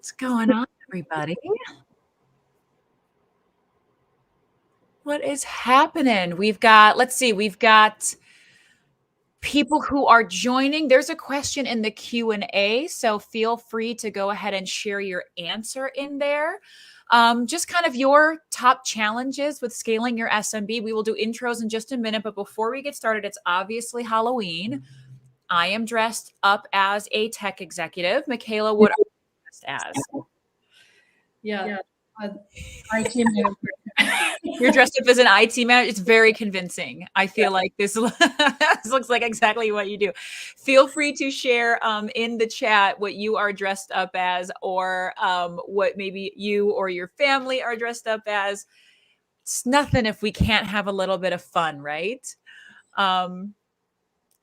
What's going on, everybody? What is happening? We've got people who are joining. There's a question in the Q&A, so feel free to go ahead and share your answer in there. Just kind of your top challenges with scaling your SMB. We will do intros in just a minute, but before we get started, it's obviously Halloween. I am dressed up as a tech executive. Mikayla, what are you dressed as? Yeah. IT manager. You're dressed up as an IT manager. It's very convincing. I feel like this looks like exactly what you do. Feel free to share in the chat what you are dressed up as, or what maybe you or your family are dressed up as. It's nothing if we can't have a little bit of fun, right? I'm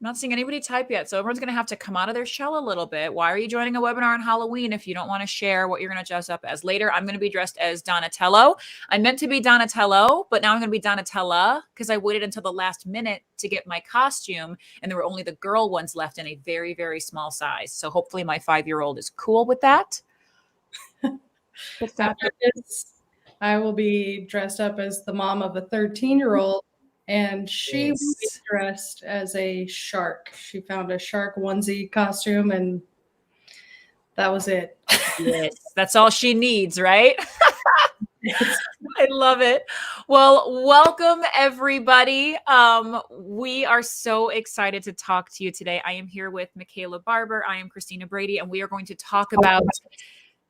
not seeing anybody type yet, so everyone's going to have to come out of their shell a little bit. Why are you joining a webinar on Halloween if you don't want to share what you're going to dress up as? Later, I'm going to be dressed as Donatello. I meant to be Donatello, but now I'm going to be Donatella because I waited until the last minute to get my costume, and there were only the girl ones left in a very, very small size. So hopefully my 5-year-old is cool with that. After this, I will be dressed up as the mom of a 13-year-old. And she was dressed as a shark. She found a shark onesie costume, and that was it. Yes, that's all she needs, right? I love it. Well, welcome everybody. We are so excited to talk to you today. I am here with Mikayla Barber. I am Christina Brady, and we are going to talk about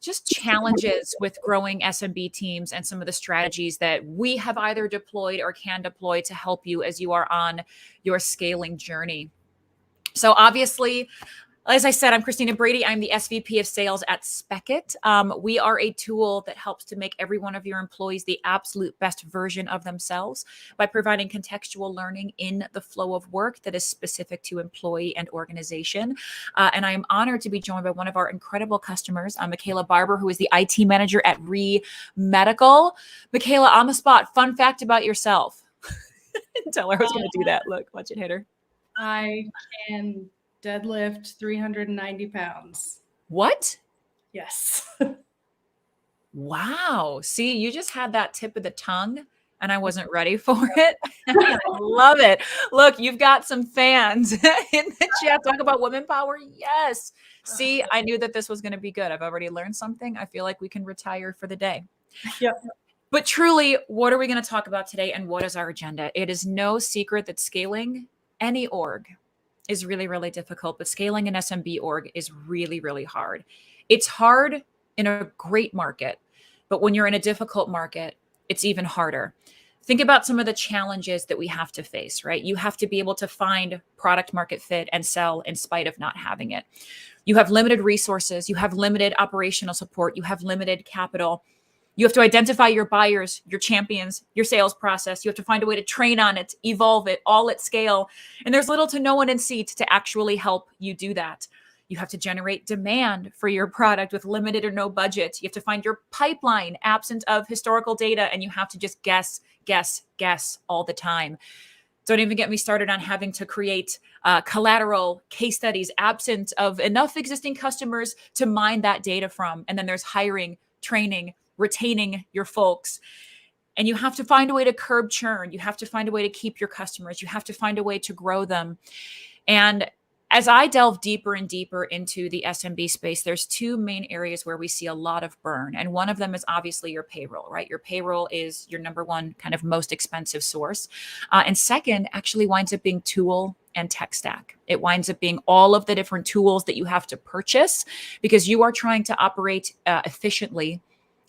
just challenges with growing SMB teams and some of the strategies that we have either deployed or can deploy to help you as you are on your scaling journey. So obviously, as I said, I'm Christina Brady. I'm the SVP of Sales at Spekit. We are a tool that helps to make every one of your employees the absolute best version of themselves by providing contextual learning in the flow of work that is specific to employee and organization. And I am honored to be joined by one of our incredible customers, Mikayla Barber, who is the IT manager at REE Medical. Mikayla, on the spot, fun fact about yourself. Tell her I was going to do that. Look, watch it hit her. I can deadlift 390 pounds. What? Yes. Wow. See, you just had that tip of the tongue and I wasn't ready for it. I love it. Look, you've got some fans in the chat. Talk about women power. Yes. See, I knew that this was going to be good. I've already learned something. I feel like we can retire for the day. Yep. But truly, what are we going to talk about today and what is our agenda? It is no secret that scaling any org is really, really difficult, but scaling an SMB org is really, really hard. It's hard in a great market, but when you're in a difficult market, it's even harder. Think about some of the challenges that we have to face, right? You have to be able to find product market fit and sell in spite of not having it. You have limited resources, you have limited operational support, you have limited capital. You have to identify your buyers, your champions, your sales process. You have to find a way to train on it, evolve it, all at scale. And there's little to no one in seat to actually help you do that. You have to generate demand for your product with limited or no budget. You have to find your pipeline absent of historical data, and you have to just guess all the time. Don't even get me started on having to create collateral case studies absent of enough existing customers to mine that data from. And then there's hiring, training, retaining your folks. And you have to find a way to curb churn. You have to find a way to keep your customers. You have to find a way to grow them. And as I delve deeper and deeper into the SMB space, there's two main areas where we see a lot of burn. And one of them is obviously your payroll, right? Your payroll is your number one kind of most expensive source. And second, actually winds up being tool and tech stack. It winds up being all of the different tools that you have to purchase because you are trying to operate efficiently.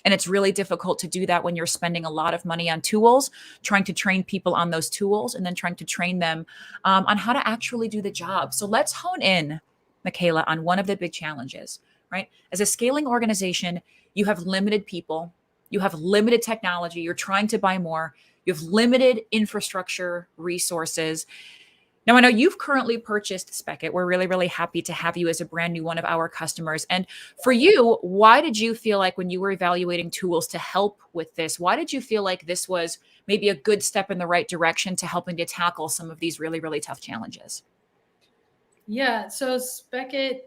And it's really difficult to do that when you're spending a lot of money on tools, trying to train people on those tools, and then trying to train them on how to actually do the job. So let's hone in, Mikayla, on one of the big challenges, right? As a scaling organization, you have limited people, you have limited technology, you're trying to buy more, you have limited infrastructure resources. Now, I know you've currently purchased Spekit. We're really, really happy to have you as a brand new one of our customers. And for you, why did you feel like when you were evaluating tools to help with this, why did you feel like this was maybe a good step in the right direction to helping to tackle some of these really, really tough challenges? Yeah, so Spekit,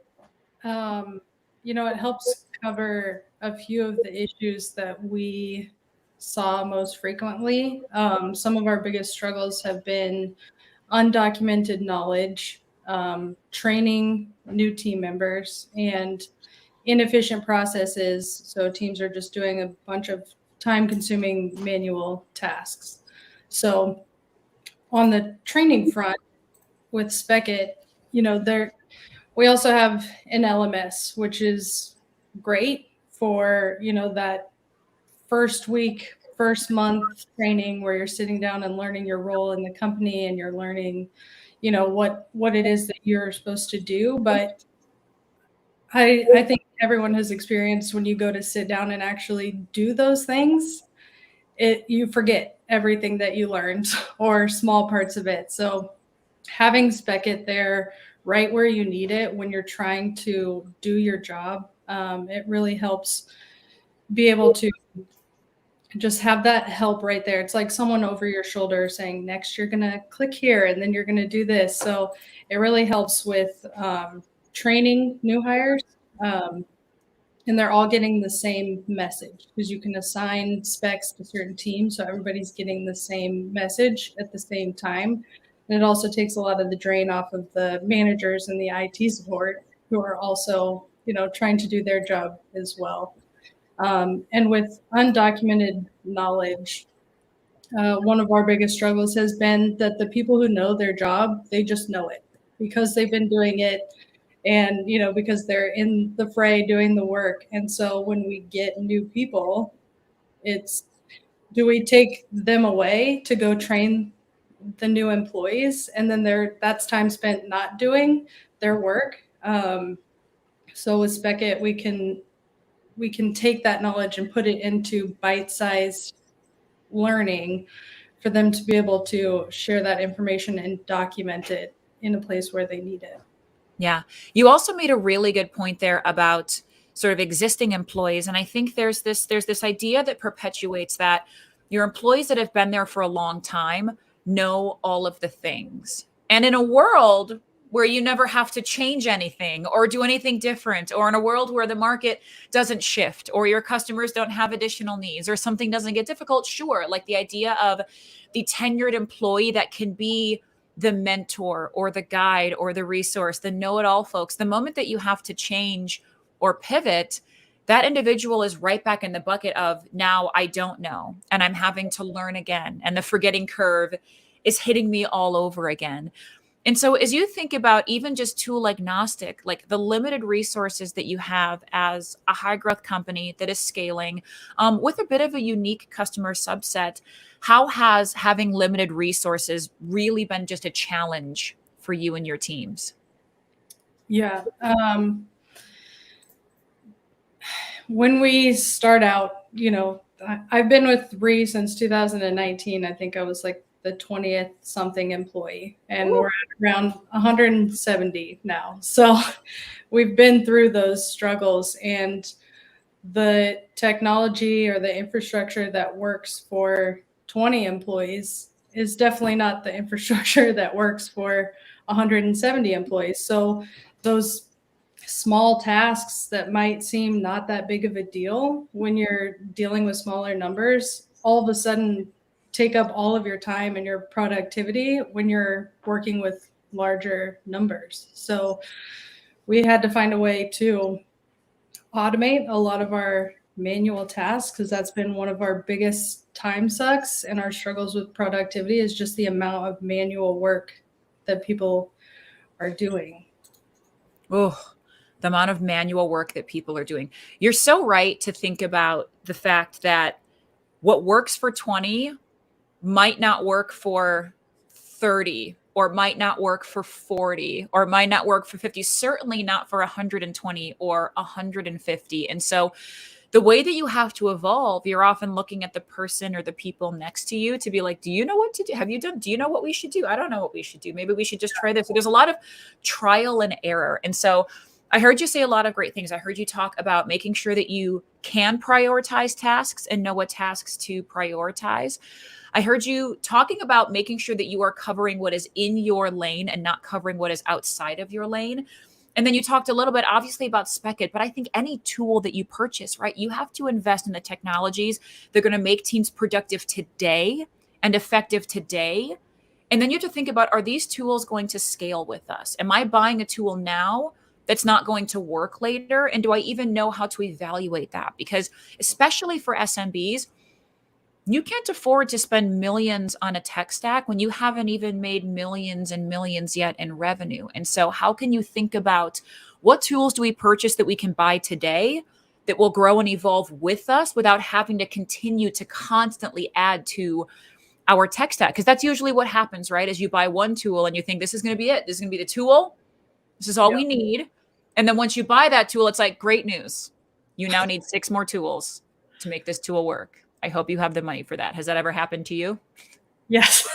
it helps cover a few of the issues that we saw most frequently. Some of our biggest struggles have been undocumented knowledge, training new team members, and inefficient processes. So teams are just doing a bunch of time-consuming manual tasks. So on the training front with Spekit, we also have an LMS, which is great for, that first week, first month training where you're sitting down and learning your role in the company and you're learning, what it is that you're supposed to do. But I think everyone has experienced when you go to sit down and actually do those things, you forget everything that you learned or small parts of it. So having Spekit there right where you need it when you're trying to do your job, it really helps be able to just have that help right there. It's like someone over your shoulder saying, next, you're going to click here and then you're going to do this. So it really helps with training new hires. And they're all getting the same message because you can assign specs to certain teams. So everybody's getting the same message at the same time. And it also takes a lot of the drain off of the managers and the IT support who are also, trying to do their job as well. And with undocumented knowledge, one of our biggest struggles has been that the people who know their job, they just know it because they've been doing it and, because they're in the fray doing the work. And so when we get new people, do we take them away to go train the new employees? And then that's time spent not doing their work. So with Spekit, we can take that knowledge and put it into bite-sized learning for them to be able to share that information and document it in a place where they need it. Yeah. You also made a really good point there about sort of existing employees. And I think there's this idea that perpetuates that your employees that have been there for a long time know all of the things. And in a world where you never have to change anything or do anything different, or in a world where the market doesn't shift or your customers don't have additional needs or something doesn't get difficult, sure, like the idea of the tenured employee that can be the mentor or the guide or the resource, the know-it-all folks, the moment that you have to change or pivot, that individual is right back in the bucket of now I don't know and I'm having to learn again. And the forgetting curve is hitting me all over again. And so as you think about even just tool agnostic, like the limited resources that you have as a high growth company that is scaling with a bit of a unique customer subset, how has having limited resources really been just a challenge for you and your teams? Yeah. When we start out, I've been with REE since 2019. I think I was like the 20th something employee, and we're at around 170 now. So we've been through those struggles, and the technology or the infrastructure that works for 20 employees is definitely not the infrastructure that works for 170 employees. So those small tasks that might seem not that big of a deal when you're dealing with smaller numbers, all of a sudden take up all of your time and your productivity when you're working with larger numbers. So we had to find a way to automate a lot of our manual tasks because that's been one of our biggest time sucks and our struggles with productivity is just the amount of manual work that people are doing. Oh, the amount of manual work that people are doing. You're so right to think about the fact that what works for 20 might not work for 30 or might not work for 40 or might not work for 50, certainly not for 120 or 150. And so the way that you have to evolve, you're often looking at the person or the people next to you to be like, do you know what to do? Do you know what we should do? I don't know what we should do. Maybe we should just try this. So there's a lot of trial and error. And so I heard you say a lot of great things. I heard you talk about making sure that you can prioritize tasks and know what tasks to prioritize. I heard you talking about making sure that you are covering what is in your lane and not covering what is outside of your lane. And then you talked a little bit, obviously, about Spekit, but I think any tool that you purchase, right, you have to invest in the technologies that are going to make teams productive today and effective today. And then you have to think about, are these tools going to scale with us? Am I buying a tool now that's not going to work later? And do I even know how to evaluate that? Because especially for SMBs, you can't afford to spend millions on a tech stack when you haven't even made millions and millions yet in revenue. And so, how can you think about what tools do we purchase that we can buy today that will grow and evolve with us without having to continue to constantly add to our tech stack? Because that's usually what happens, right? As you buy one tool and you think this is going to be it, this is going to be the tool, this is all we need. And then once you buy that tool, it's like, great news. You now need 6 more tools to make this tool work. I hope you have the money for that. Has that ever happened to you? Yes.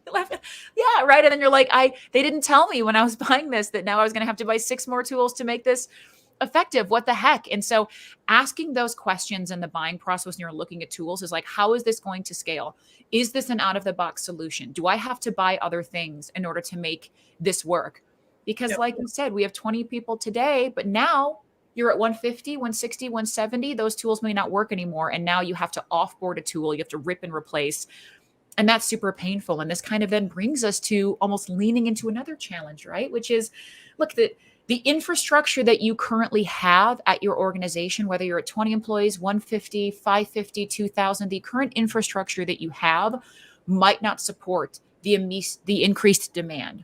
Yeah, right. And then you're like, they didn't tell me when I was buying this that now I was going to have to buy 6 more tools to make this effective. What the heck? And so asking those questions in the buying process when you're looking at tools is like, how is this going to scale? Is this an out of the box solution? Do I have to buy other things in order to make this work? Because like you said, we have 20 people today, but now you're at 150, 160, 170. Those tools may not work anymore. And now you have to offboard a tool. You have to rip and replace. And that's super painful. And this kind of then brings us to almost leaning into another challenge, right? Which is, look, the infrastructure that you currently have at your organization, whether you're at 20 employees, 150, 550, 2,000, the current infrastructure that you have might not support the increased demand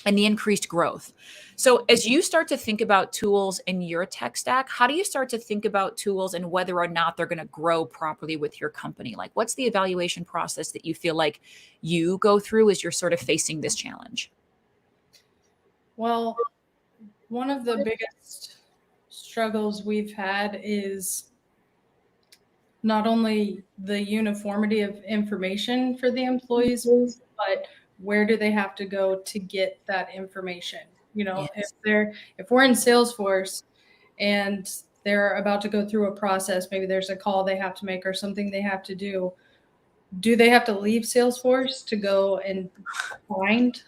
and the increased growth. So as you start to think about tools in your tech stack, how do you start to think about tools and whether or not they're going to grow properly with your company? Like, what's the evaluation process that you feel like you go through as you're sort of facing this challenge? Well, one of the biggest struggles we've had is not only the uniformity of information for the employees, but where do they have to go to get that information? You know, Yes. if we're in Salesforce and they're about to go through a process, maybe there's a call they have to make or something they have to do they have to leave Salesforce to go and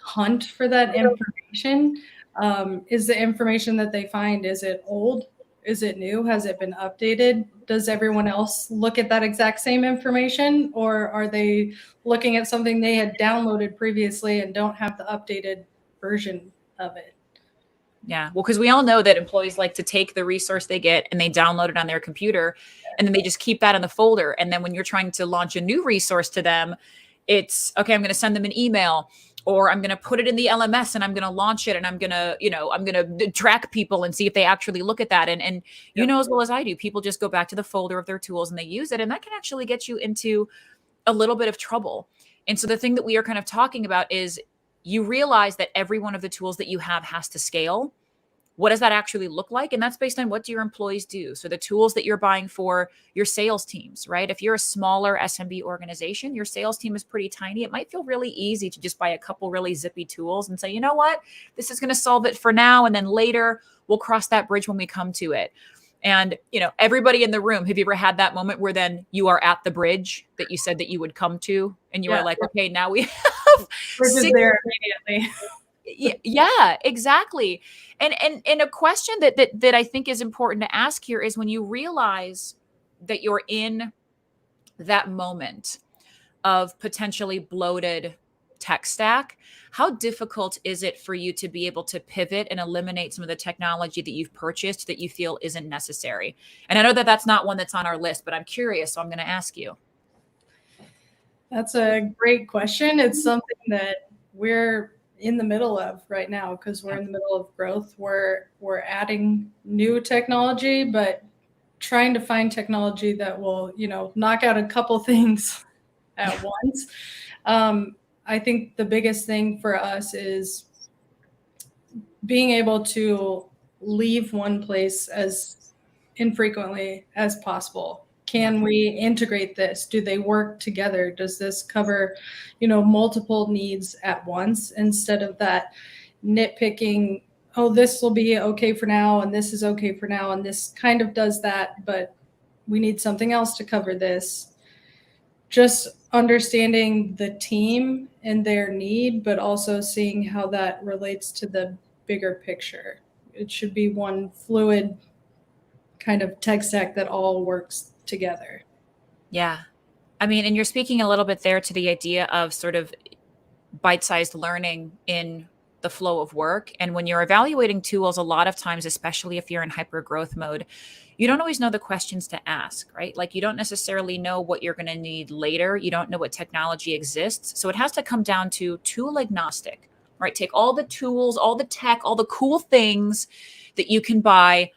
hunt for that information? Is the information that they find, is it old? Is it new? Has it been updated? Does everyone else look at that exact same information, or are they looking at something they had downloaded previously and don't have the updated version of it? Yeah. Well, because we all know that employees like to take the resource they get and they download it on their computer and then they just keep that in the folder. And then when you're trying to launch a new resource to them, it's okay, I'm going to send them an email or I'm going to put it in the LMS and I'm going to launch it and I'm going to, I'm going to track people and see if they actually look at that. And you know, as well as I do, people just go back to the folder of their tools and they use it. And that can actually get you into a little bit of trouble. And so the thing that we are kind of talking about is you realize that every one of the tools that you have has to scale. What does that actually look like? And that's based on what do your employees do? So the tools that you're buying for your sales teams, right? If you're a smaller SMB organization, your sales team is pretty tiny. It might feel really easy to just buy a couple really zippy tools and say, you know what, this is going to solve it for now. And then later we'll cross that bridge when we come to it. And, everybody in the room, have you ever had that moment where then you are at the bridge that you said that you would come to and you are like, okay, now we have there immediately. Yeah, exactly. And a question that I think is important to ask here is when you realize that you're in that moment of potentially bloated tech stack, how difficult is it for you to be able to pivot and eliminate some of the technology that you've purchased that you feel isn't necessary? And I know that that's not one that's on our list, but I'm curious, so I'm going to ask you. That's a great question. It's something that we're in the middle of right now because we're in the middle of growth. We're adding new technology, but trying to find technology that will, knock out a couple things at once. I think the biggest thing for us is being able to leave one place as infrequently as possible. Can we integrate this? Do they work together? Does this cover, multiple needs at once instead of that nitpicking, oh, this will be okay for now and this is okay for now and this kind of does that, but we need something else to cover this. Just understanding the team and their need, but also seeing how that relates to the bigger picture. It should be one fluid kind of tech stack that all works together. Yeah. I mean, and you're speaking a little bit there to the idea of sort of bite-sized learning in the flow of work. And when you're evaluating tools, a lot of times, especially if you're in hyper growth mode, you don't always know the questions to ask, right? Like you don't necessarily know what you're going to need later. You don't know what technology exists. So it has to come down to tool agnostic, right? Take all the tools, all the tech, all the cool things that you can buy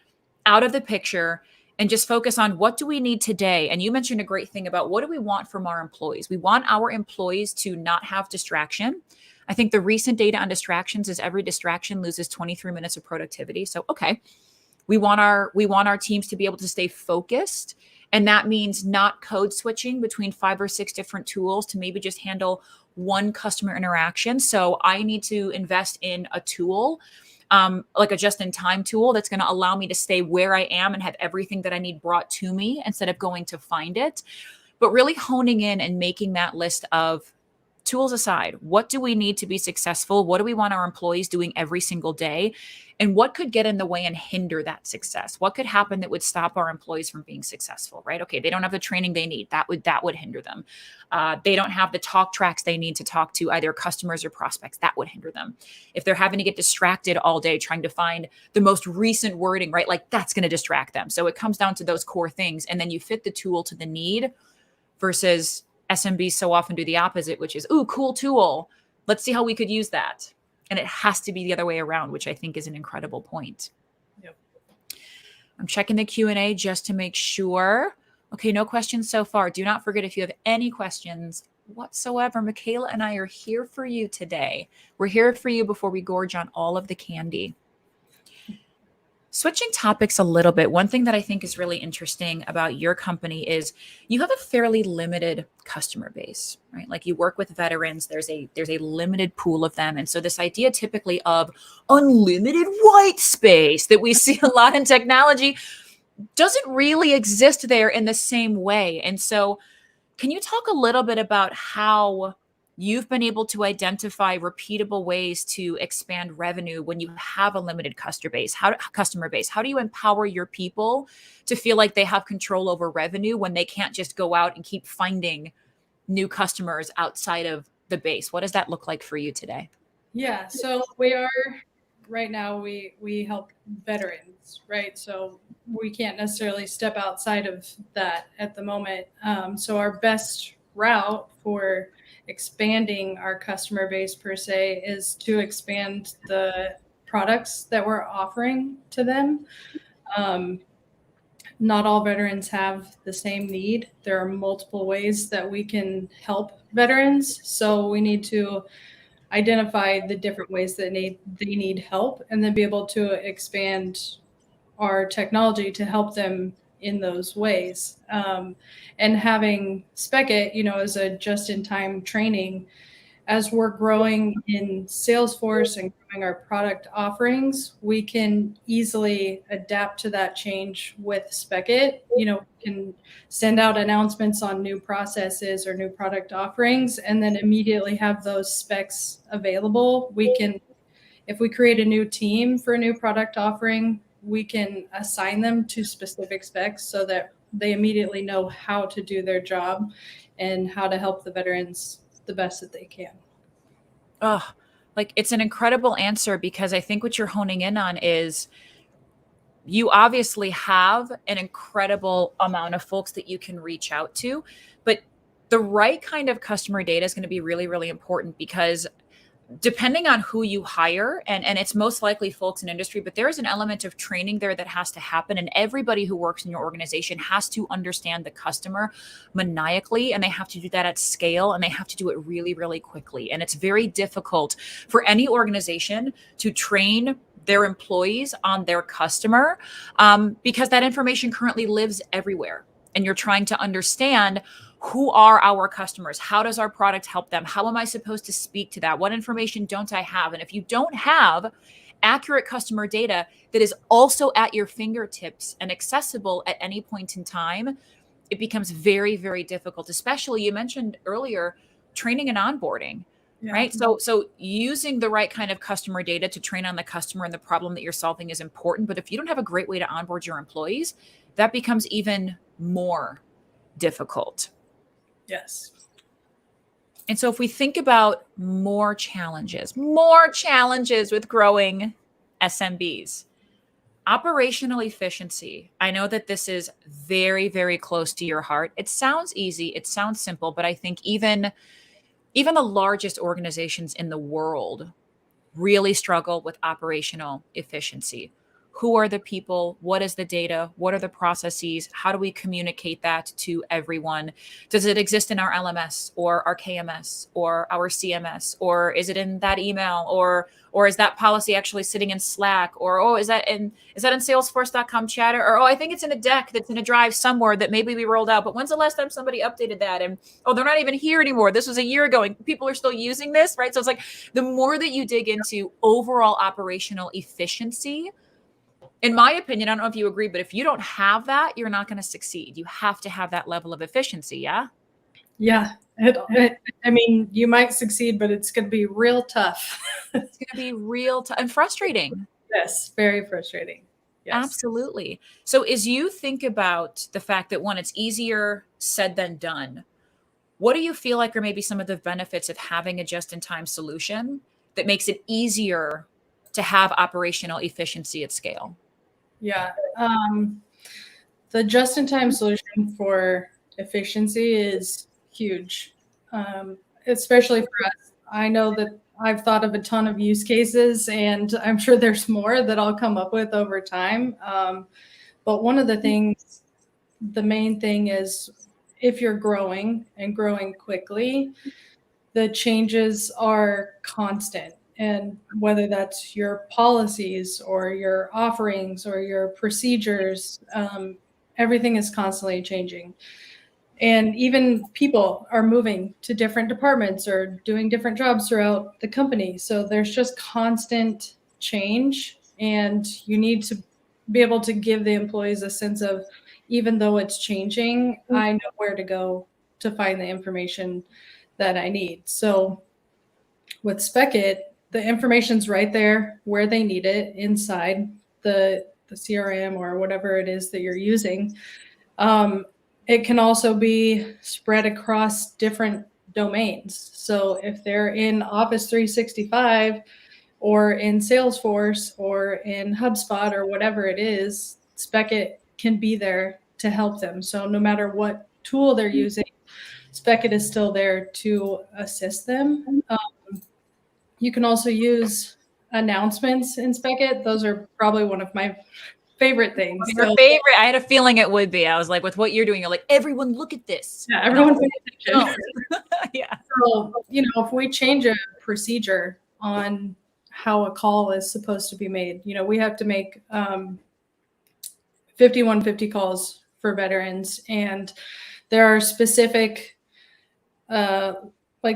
out of the picture and just focus on what do we need today. And you mentioned a great thing about what do we want from our employees? We want our employees to not have distraction. I think the recent data on distractions is every distraction loses 23 minutes of productivity. So, okay, we want our teams to be able to stay focused. And that means not code switching between 5 or 6 different tools to maybe just handle one customer interaction. So I need to invest in a tool, like a just-in-time tool that's going to allow me to stay where I am and have everything that I need brought to me instead of going to find it. But really honing in and making that list of tools aside, what do we need to be successful? What do we want our employees doing every single day? And what could get in the way and hinder that success? What could happen that would stop our employees from being successful, right? Okay, they don't have the training they need. That would hinder them. They don't have the talk tracks they need to talk to either customers or prospects. That would hinder them. If they're having to get distracted all day trying to find the most recent wording, right? Like that's going to distract them. So it comes down to those core things. And then you fit the tool to the need versus SMBs so often do the opposite, which is, ooh, cool tool. Let's see how we could use that. And it has to be the other way around, which I think is an incredible point. Yep. I'm checking the Q&A just to make sure. Okay, no questions so far. Do not forget, if you have any questions whatsoever, Mikayla and I are here for you today. We're here for you before we gorge on all of the candy. Switching topics a little bit, one thing that I think is really interesting about your company is you have a fairly limited customer base, right? Like you work with veterans, there's a limited pool of them. And so this idea typically of unlimited white space that we see a lot in technology doesn't really exist there in the same way. And so can you talk a little bit about how you've been able to identify repeatable ways to expand revenue when you have a limited customer base? How do you empower your people to feel like they have control over revenue when they can't just go out and keep finding new customers outside of the base? What does that look like for you today? Yeah, so we are right now we help veterans, right? So we can't necessarily step outside of that at the moment. So our best route for expanding our customer base per se is to expand the products that we're offering to them. Not all veterans have the same need. There are multiple ways that we can help veterans. So we need to identify the different ways that they need help and then be able to expand our technology to help them in those ways. And having Spekit, as a just-in-time training, as we're growing in Salesforce and growing our product offerings, we can easily adapt to that change with Spekit. We can send out announcements on new processes or new product offerings, and then immediately have those specs available. If we create a new team for a new product offering, we can assign them to specific specs so that they immediately know how to do their job and how to help the veterans the best that they can. Oh, like it's an incredible answer, because I think what you're honing in on is you obviously have an incredible amount of folks that you can reach out to, but the right kind of customer data is going to be really, really important, because depending on who you hire, and it's most likely folks in industry, but there is an element of training there that has to happen. And everybody who works in your organization has to understand the customer maniacally, and they have to do that at scale, and they have to do it really, really quickly. And it's very difficult for any organization to train their employees on their customer, because that information currently lives everywhere. And you're trying to understand, who are our customers? How does our product help them? How am I supposed to speak to that? What information don't I have? And if you don't have accurate customer data that is also at your fingertips and accessible at any point in time, it becomes very, very difficult. Especially, you mentioned earlier, training and onboarding. right? So using the right kind of customer data to train on the customer and the problem that you're solving is important. But if you don't have a great way to onboard your employees, that becomes even more difficult. Yes. And so if we think about more challenges with growing SMBs, operational efficiency. I know that this is very, very close to your heart. It sounds easy, it sounds simple, but I think even the largest organizations in the world really struggle with operational efficiency. Who are the people? What is the data? What are the processes? How do we communicate that to everyone? Does it exist in our LMS or our KMS or our CMS? Or is it in that email? Or is that policy actually sitting in Slack? Or is that in Salesforce.com chatter? Or I think it's in a deck that's in a drive somewhere that maybe we rolled out. But when's the last time somebody updated that? And they're not even here anymore. This was a year ago and people are still using this, right? So it's like the more that you dig into overall operational efficiency, in my opinion, I don't know if you agree, but if you don't have that, you're not going to succeed. You have to have that level of efficiency. Yeah. Yeah. I mean, you might succeed, but it's going to be real tough. It's going to be real tough and frustrating. Yes. Very frustrating. Yes. Absolutely. So as you think about the fact that one, it's easier said than done, what do you feel like are maybe some of the benefits of having a just-in-time solution that makes it easier to have operational efficiency at scale? Yeah. The just-in-time solution for efficiency is huge, especially for us. I know that I've thought of a ton of use cases, and I'm sure there's more that I'll come up with over time. But one of the things, the main thing is if you're growing and growing quickly, the changes are constant. And whether that's your policies or your offerings or your procedures, everything is constantly changing. And even people are moving to different departments or doing different jobs throughout the company. So there's just constant change, and you need to be able to give the employees a sense of, even though it's changing, I know where to go to find the information that I need. So with Spekit, the information's right there where they need it inside the CRM or whatever it is that you're using. It can also be spread across different domains. So if they're in Office 365 or in Salesforce or in HubSpot or whatever it is, Spekit can be there to help them. So no matter what tool they're using, Spekit is still there to assist them. You can also use announcements in Spekit. Those are probably one of my favorite things. Your favorite? I had a feeling it would be. I was like, with what you're doing, you're like, everyone look at this. Yeah, everyone pay attention. Yeah. So, if we change a procedure on how a call is supposed to be made, we have to make 5150 calls for veterans, and there are specific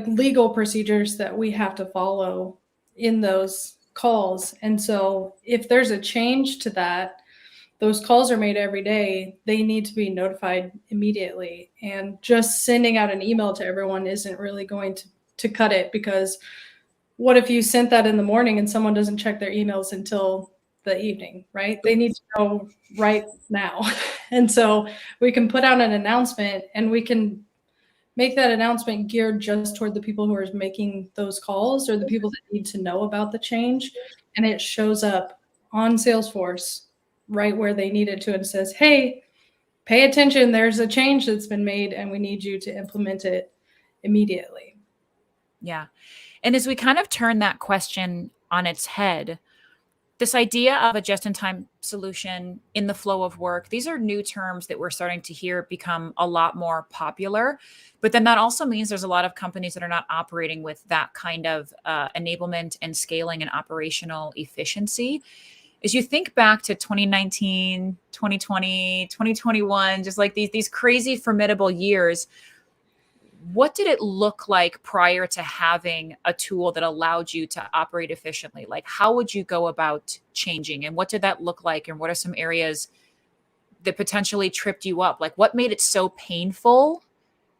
legal procedures that we have to follow in those calls. And so if there's a change to that, those calls are made every day. They need to be notified immediately. And just sending out an email to everyone isn't really going to cut it, because what if you sent that in the morning and someone doesn't check their emails until the evening, right? They need to know right now. And so we can put out an announcement, and we can make that announcement geared just toward the people who are making those calls or the people that need to know about the change. And it shows up on Salesforce right where they need it to, and says, hey, pay attention, there's a change that's been made and we need you to implement it immediately. Yeah. And as we kind of turn that question on its head, this idea of a just-in-time solution in the flow of work, these are new terms that we're starting to hear become a lot more popular. But then that also means there's a lot of companies that are not operating with that kind of enablement and scaling and operational efficiency. As you think back to 2019, 2020, 2021, just like these crazy formidable years, what did it look like prior to having a tool that allowed you to operate efficiently? Like, how would you go about changing, and what did that look like? And what are some areas that potentially tripped you up? Like, what made it so painful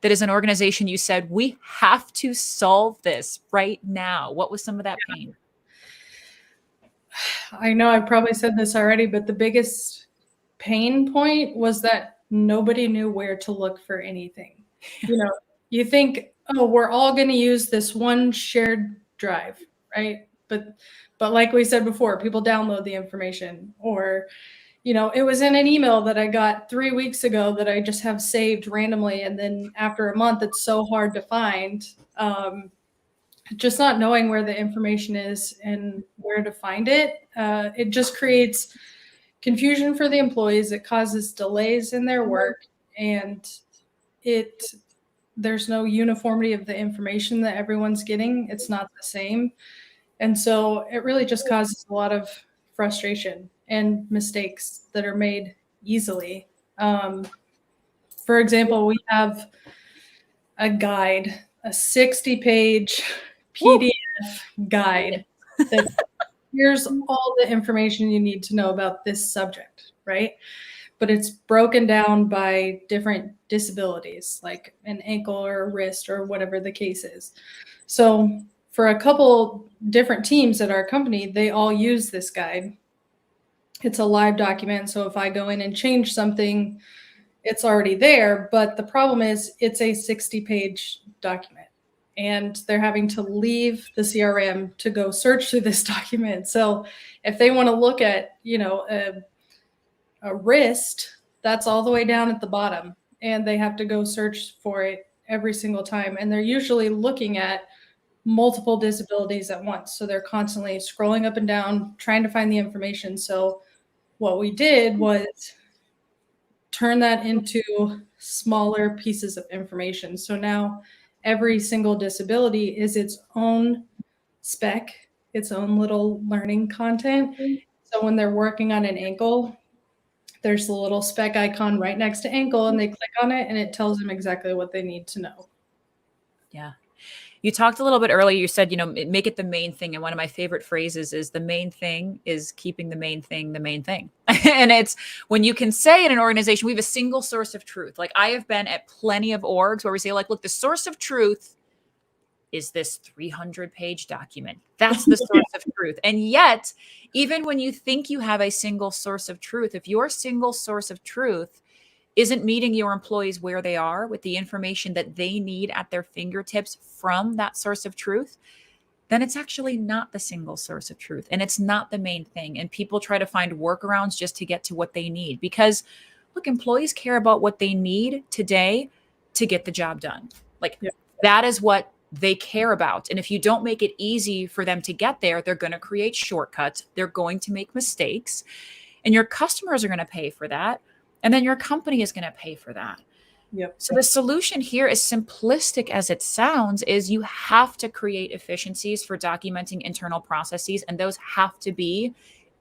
that as an organization you said, we have to solve this right now? What was some of that pain? I know I probably said this already, but the biggest pain point was that nobody knew where to look for anything. You know, you think, oh, we're all going to use this one shared drive, right? But like we said before, people download the information, or it was in an email that I got 3 weeks ago that I just have saved randomly, and then after a month, it's so hard to find. Just not knowing where the information is and where to find it, it just creates confusion for the employees. It causes delays in their work, and there's no uniformity of the information that everyone's getting. It's not the same. And so it really just causes a lot of frustration and mistakes that are made easily. For example, we have a guide, a 60-page PDF guide that here's all the information you need to know about this subject, right? But it's broken down by different disabilities, like an ankle or a wrist or whatever the case is. So for a couple different teams at our company, they all use this guide. It's a live document. So if I go in and change something, it's already there. But the problem is it's a 60-page document, and they're having to leave the CRM to go search through this document. So if they want to look at, a wrist, that's all the way down at the bottom, and they have to go search for it every single time. And they're usually looking at multiple disabilities at once. So they're constantly scrolling up and down, trying to find the information. So what we did was turn that into smaller pieces of information. So now every single disability is its own spec, its own little learning content. So when they're working on an ankle, there's the little spec icon right next to ankle, and they click on it and it tells them exactly what they need to know. Yeah. You talked a little bit earlier, you said, make it the main thing. And one of my favorite phrases is the main thing is keeping the main thing the main thing. And it's when you can say in an organization, we have a single source of truth. Like I have been at plenty of orgs where we say, like, look, the source of truth is this 300-page document. That's the source of truth. And yet, even when you think you have a single source of truth, if your single source of truth isn't meeting your employees where they are with the information that they need at their fingertips from that source of truth, then it's actually not the single source of truth. And it's not the main thing. And people try to find workarounds just to get to what they need. Because look, employees care about what they need today to get the job done. Like that is what they care about. And if you don't make it easy for them to get there, they're going to create shortcuts. They're going to make mistakes. And your customers are going to pay for that. And then your company is going to pay for that. Yep. So the solution here, as simplistic as it sounds, is you have to create efficiencies for documenting internal processes. And those have to be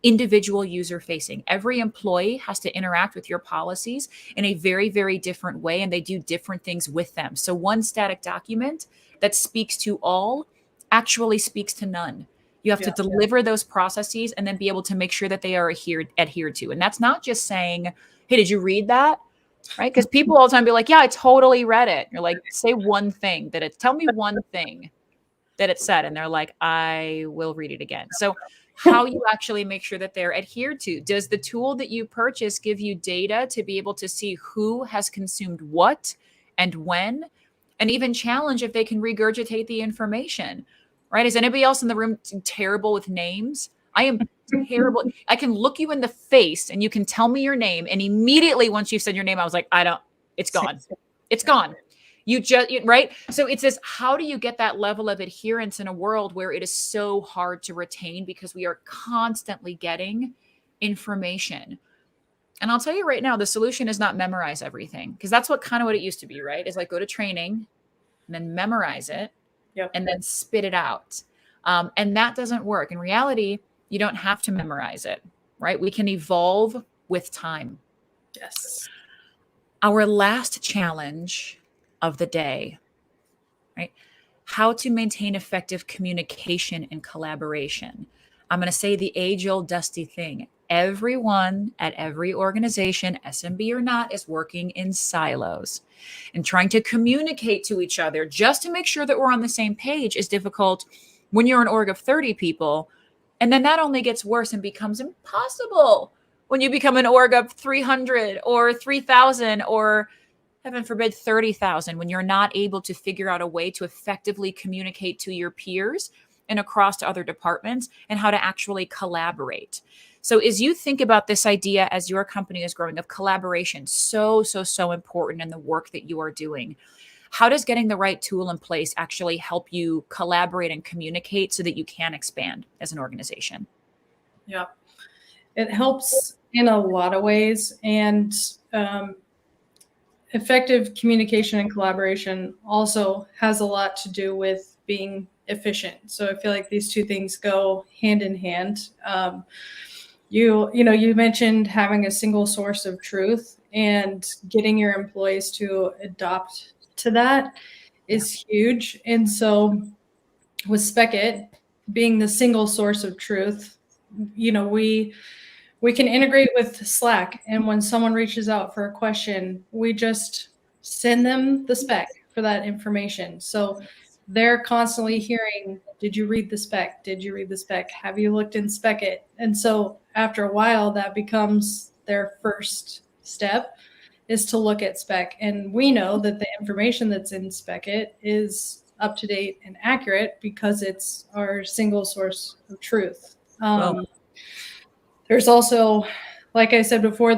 individual user facing. Every employee has to interact with your policies in a very, very different way. And they do different things with them. So one static document that speaks to all actually speaks to none. You have to deliver those processes and then be able to make sure that they are adhered to. And that's not just saying, hey, did you read that? Right? Because people all the time be like, yeah, I totally read it. You're like, say one thing tell me one thing that it said. And they're like, I will read it again. So how you actually make sure that they're adhered to. Does the tool that you purchase give you data to be able to see who has consumed what and when, and even challenge if they can regurgitate the information, right? Is anybody else in the room terrible with names? I am terrible. I can look you in the face and you can tell me your name. And immediately once you said your name, I was like, it's gone. It's gone. Right? So it's this, how do you get that level of adherence in a world where it is so hard to retain because we are constantly getting information? And I'll tell you right now, the solution is not memorize everything, because that's what it used to be, right? Is like go to training and then memorize it and then spit it out. And that doesn't work. In reality, you don't have to memorize it, right? We can evolve with time. Yes. Our last challenge of the day, right? How to maintain effective communication and collaboration. I'm going to say the age-old dusty thing. everyone at every organization, SMB or not, is working in silos. And trying to communicate to each other just to make sure that we're on the same page is difficult when you're an org of 30 people. And then that only gets worse and becomes impossible when you become an org of 300 or 3,000 or, heaven forbid, 30,000, when you're not able to figure out a way to effectively communicate to your peers and across to other departments and how to actually collaborate. So as you think about this idea as your company is growing of collaboration, so important in the work that you are doing, how does getting the right tool in place actually help you collaborate and communicate so that you can expand as an organization? Yeah, it helps in a lot of ways. And effective communication and collaboration also has a lot to do with being efficient. So I feel like these two things go hand in hand. You mentioned having a single source of truth, and getting your employees to adopt to that is huge. And so with Spekit being the single source of truth, we can integrate with Slack, and when someone reaches out for a question, we just send them the spec for that information. So they're constantly hearing, did you read the spec? Did you read the spec? Have you looked in Spekit? And so after a while, that becomes their first step, is to look at spec. And we know that the information that's in Spekit is up to date and accurate because it's our single source of truth. There's also, like I said before,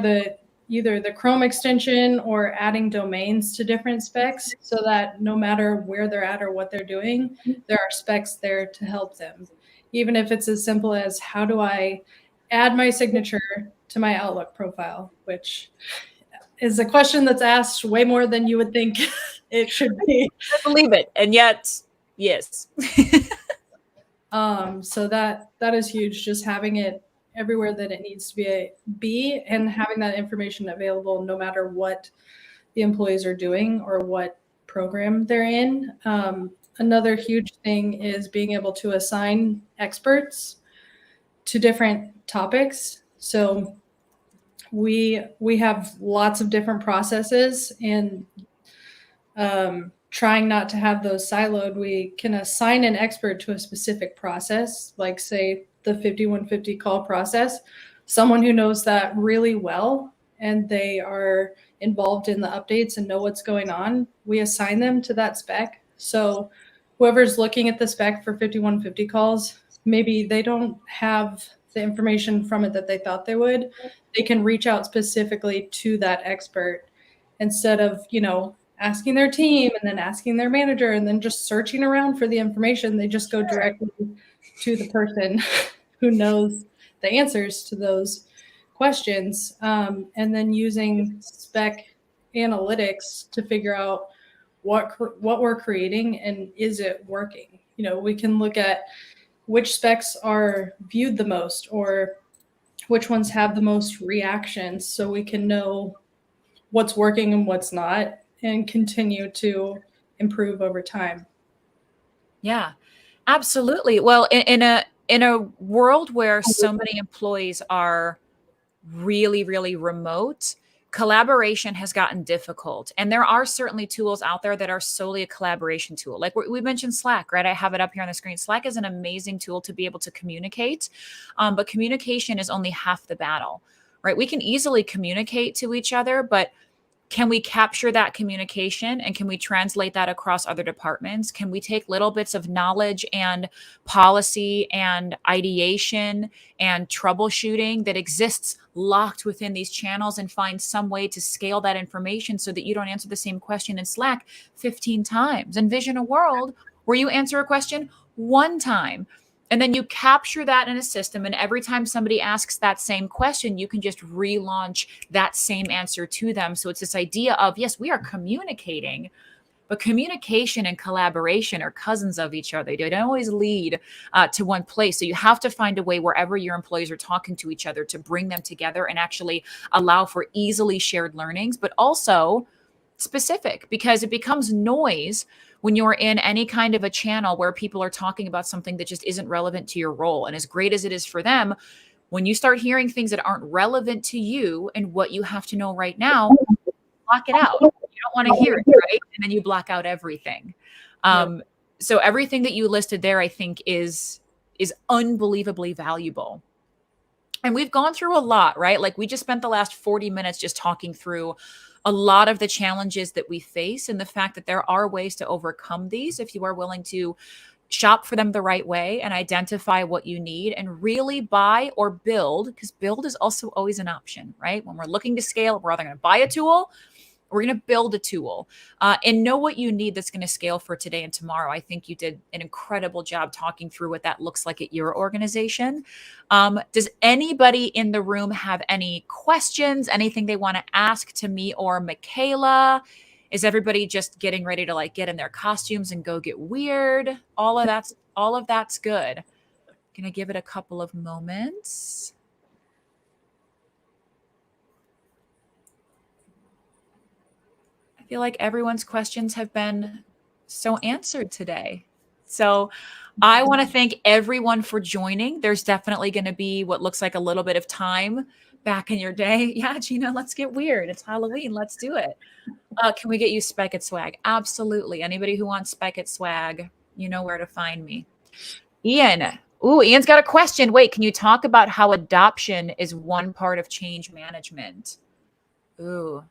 either the Chrome extension or adding domains to different specs, so that no matter where they're at or what they're doing, there are specs there to help them. Even if it's as simple as, how do I add my signature to my Outlook profile, which is a question that's asked way more than you would think it should be. I believe it. And yet, yes. So that is huge, just having it everywhere that it needs to be, and having that information available no matter what the employees are doing or what program they're in. Another huge thing is being able to assign experts to different topics. So we have lots of different processes, and trying not to have those siloed, we can assign an expert to a specific process, like say the 5150 call process, someone who knows that really well and they are involved in the updates and know what's going on. We assign them to that spec. So whoever's looking at the spec for 5150 calls, maybe they don't have the information from it that they thought they would. They can reach out specifically to that expert instead of, asking their team and then asking their manager and then just searching around for the information. They just go directly to the person who knows the answers to those questions, and then using spec analytics to figure out what we're creating and is it working. We can look at which specs are viewed the most or which ones have the most reactions, so we can know what's working and what's not, and continue to improve over time. Yeah, absolutely. Well, in a world where so many employees are really, really remote, collaboration has gotten difficult. And there are certainly tools out there that are solely a collaboration tool. Like we mentioned Slack, right? I have it up here on the screen. Slack is an amazing tool to be able to communicate, but communication is only half the battle, right? We can easily communicate to each other, but can we capture that communication and can we translate that across other departments? Can we take little bits of knowledge and policy and ideation and troubleshooting that exists locked within these channels and find some way to scale that information so that you don't answer the same question in Slack 15 times? Envision a world where you answer a question one time. And then you capture that in a system. And every time somebody asks that same question, you can just relaunch that same answer to them. So it's this idea of, yes, we are communicating, but communication and collaboration are cousins of each other. They don't always lead to one place. So you have to find a way wherever your employees are talking to each other to bring them together and actually allow for easily shared learnings, but also specific, because it becomes noise when you're in any kind of a channel where people are talking about something that just isn't relevant to your role. And as great as it is for them, When you start hearing things that aren't relevant to you and what you have to know right now, block it out. You don't want to hear it, right? And then you block out everything. So everything that you listed there, I think is unbelievably valuable. And we've gone through a lot, right? Like we just spent the last 40 minutes just talking through a lot of the challenges that we face and the fact that there are ways to overcome these if you are willing to shop for them the right way and identify what you need and really buy or build, because build is also always an option, right? When we're looking to scale, we're either going to buy a tool, we're going to build a tool, and know what you need that's going to scale for today and tomorrow. I think you did an incredible job talking through what that looks like at your organization. Does anybody in the room have any questions, anything they want to ask to me or Mikayla? Is everybody just getting ready to like get in their costumes and go get weird? All of that's good. Gonna give it a couple of moments. I feel like everyone's questions have been so answered today. So I want to thank everyone for joining. There's definitely going to be what looks like a little bit of time back in your day. Yeah, Gina, let's get weird. It's Halloween. Let's do it. Can we get you Spekit swag? Absolutely. Anybody who wants Spekit swag, you know where to find me. Ian. Ooh, Ian's got a question. Wait, can you talk about how adoption is one part of change management? Ooh,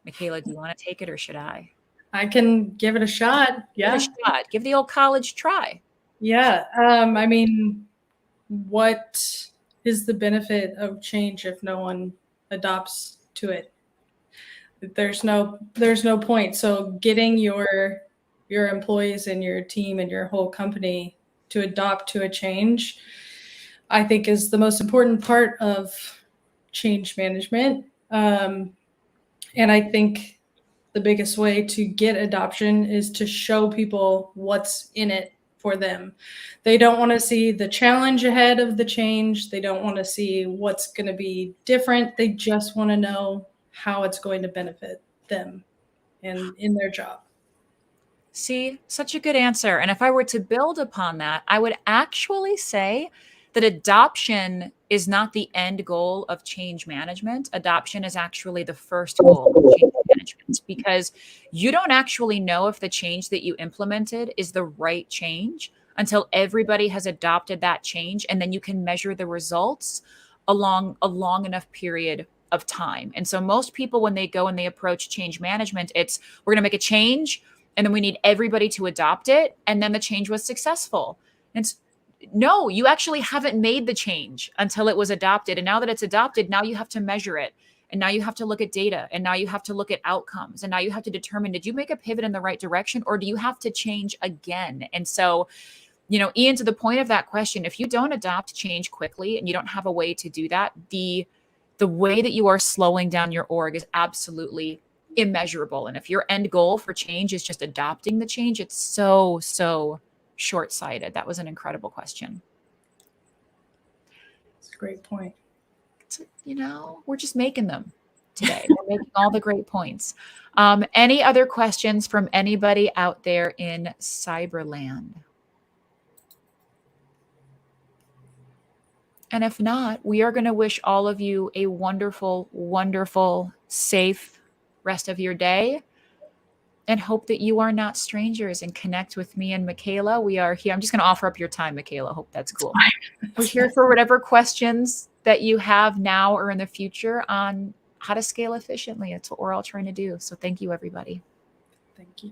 Mikayla, do you want to take it or should I? I can give it a shot. Yeah. Give it a shot. Give the old college try. Yeah. I mean, what is the benefit of change if no one adopts to it? There's no point. So getting your employees and your team and your whole company to adopt to a change, I think, is the most important part of change management. And I think the biggest way to get adoption is to show people what's in it for them. They don't want to see the challenge ahead of the change. They don't want to see what's going to be different. They just want to know how it's going to benefit them and in their job. See, such a good answer. And if I were to build upon that, I would actually say that adoption is not the end goal of change management. Adoption is actually the first goal of change management, because you don't actually know if the change that you implemented is the right change until everybody has adopted that change. And then you can measure the results along a long enough period of time. And so most people, when they go and they approach change management, it's we're going to make a change and then we need everybody to adopt it. And then the change was successful. And it's no, you actually haven't made the change until it was adopted. And now that it's adopted, now you have to measure it. And now you have to look at data. And now you have to look at outcomes. And now you have to determine, did you make a pivot in the right direction or do you have to change again? And so, you know, Ian, to the point of that question, if you don't adopt change quickly and you don't have a way to do that, the way that you are slowing down your org is absolutely immeasurable. And if your end goal for change is just adopting the change, it's so short-sighted. That was an incredible question. That's a great point. You know, we're just making them today. We're making all the great points. Any other questions from anybody out there in Cyberland? And if not, we are going to wish all of you a wonderful, wonderful, safe rest of your day, and hope that you are not strangers and connect with me and Mikayla. We are here. I'm just going to offer up your time, Mikayla. Hope that's cool. We're here for whatever questions that you have now or in the future on how to scale efficiently. It's what we're all trying to do. So thank you, everybody. Thank you.